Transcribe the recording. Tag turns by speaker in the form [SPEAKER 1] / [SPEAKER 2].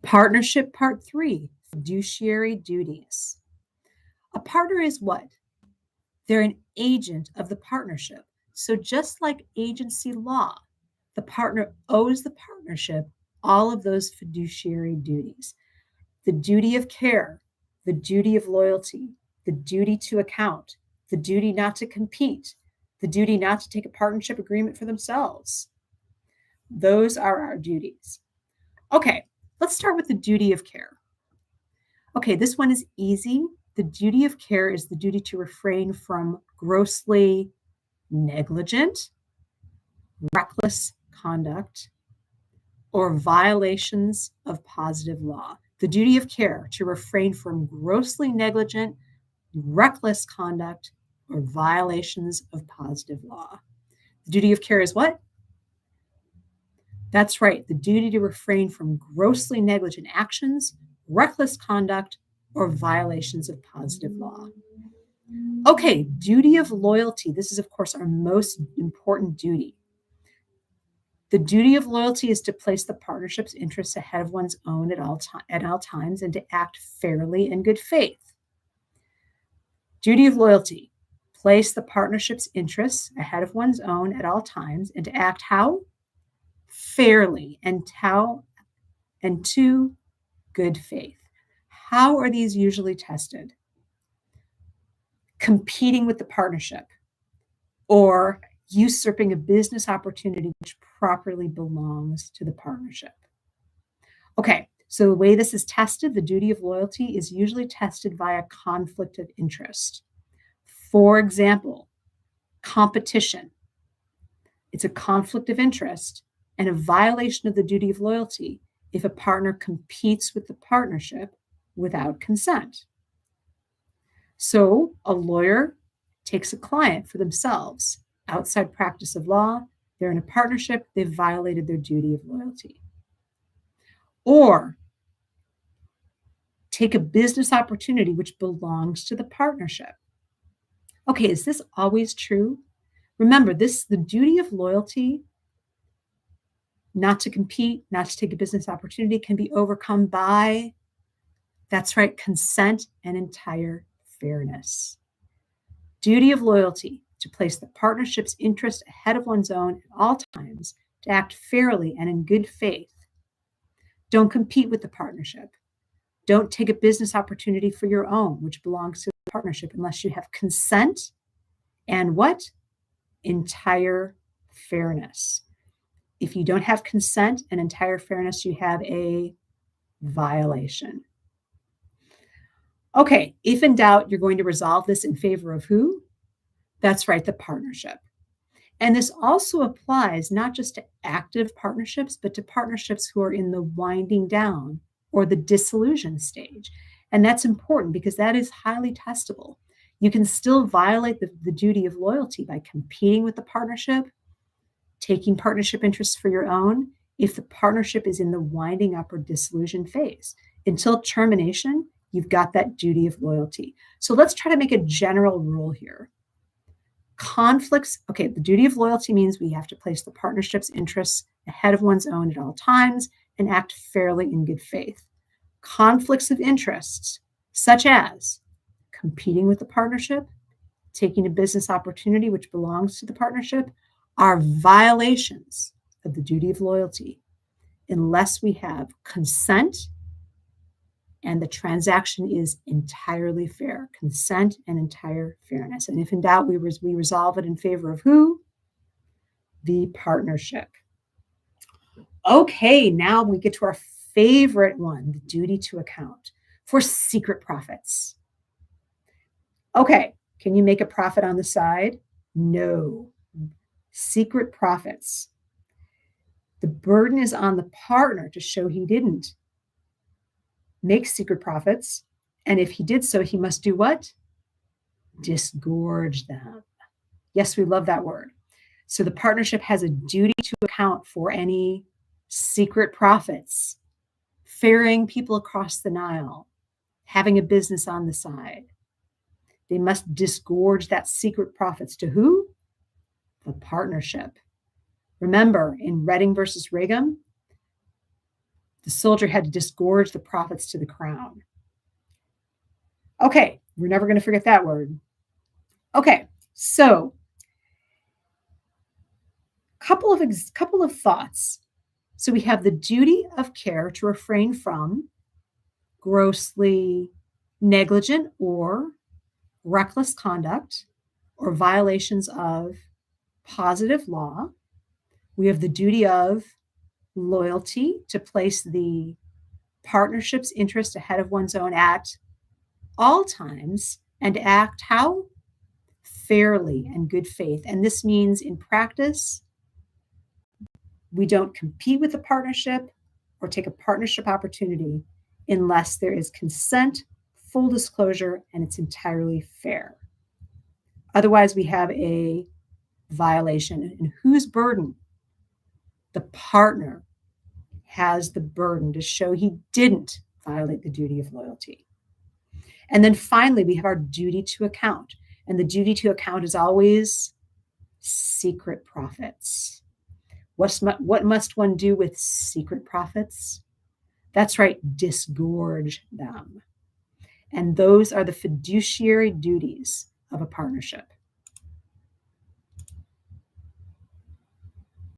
[SPEAKER 1] Partnership Part 3, Fiduciary Duties. A partner is what? They're an agent of the partnership. So just like agency law, the partner owes the partnership all of those fiduciary duties. The duty of care, the duty of loyalty, the duty to account, the duty not to compete, the duty not to take a partnership agreement for themselves. Those are our duties. Okay, let's start with the duty of care. Okay, this one is easy. The duty of care is the duty to refrain from grossly negligent, reckless conduct, or violations of positive law. The duty of care to refrain from grossly negligent, reckless conduct, or violations of positive law. The duty of care is what? That's right, the duty to refrain from grossly negligent actions, reckless conduct, or violations of positive law. Okay, duty of loyalty. This is, of course, our most important duty. The duty of loyalty is to place the partnership's interests ahead of one's own at all times and to act fairly in good faith. Duty of loyalty, place the partnership's interests ahead of one's own at all times and to act how? Fairly and to good faith. How are these usually tested? Competing with the partnership or usurping a business opportunity which properly belongs to the partnership. Okay, so the way this is tested, the duty of loyalty is usually tested via conflict of interest. For example, competition. It's a conflict of interest and a violation of the duty of loyalty if a partner competes with the partnership without consent. So a lawyer takes a client for themselves outside practice of law. They're in a partnership. They've violated their duty of loyalty. Or take a business opportunity which belongs to the partnership. Okay, is this always true? Remember, the duty of loyalty, not to compete, not to take a business opportunity, can be overcome by, that's right, consent and entire fairness. Duty of loyalty, to place the partnership's interest ahead of one's own at all times, to act fairly and in good faith. Don't compete with the partnership. Don't take a business opportunity for your own, which belongs to the partnership, unless you have consent and what? Entire fairness. If you don't have consent and entire fairness, you have a violation. Okay, if in doubt, you're going to resolve this in favor of who? That's right, the partnership. And this also applies not just to active partnerships, but to partnerships who are in the winding down or the dissolution stage. And that's important because that is highly testable. You can still violate the duty of loyalty by competing with the partnership, taking partnership interests for your own, if the partnership is in the winding up or dissolution phase. Until termination, you've got that duty of loyalty. So let's try to make a general rule here. Conflicts, okay, the duty of loyalty means we have to place the partnership's interests ahead of one's own at all times and act fairly in good faith. Conflicts of interests, such as competing with the partnership, taking a business opportunity which belongs to the partnership, are violations of the duty of loyalty unless we have consent and the transaction is entirely fair. Consent and entire fairness. And if in doubt, we resolve it in favor of who? The partnership. Okay, now we get to our favorite one, the duty to account for secret profits. Okay, can you make a profit on the side? No. Secret profits. The burden is on the partner to show he didn't make secret profits. And if he did so, he must do what? Disgorge them. Yes, we love that word. So the partnership has a duty to account for any secret profits, ferrying people across the Nile, having a business on the side. They must disgorge that secret profits to who? The partnership. Remember, in Redding versus Reagan, The soldier had to disgorge the profits to the crown. Okay, we're never going to forget that word. Okay, so couple of thoughts. So we have the duty of care to refrain from grossly negligent or reckless conduct or violations of positive law. We have the duty of loyalty to place the partnership's interest ahead of one's own at all times and act how? Fairly and good faith. And this means in practice, we don't compete with the partnership or take a partnership opportunity unless there is consent, full disclosure, and it's entirely fair. Otherwise, we have a violation. And whose burden? The partner has the burden to show he didn't violate the duty of loyalty. And then finally, we have our duty to account. And the duty to account is always secret profits. What must one do with secret profits? That's right, disgorge them. And those are the fiduciary duties of a partnership.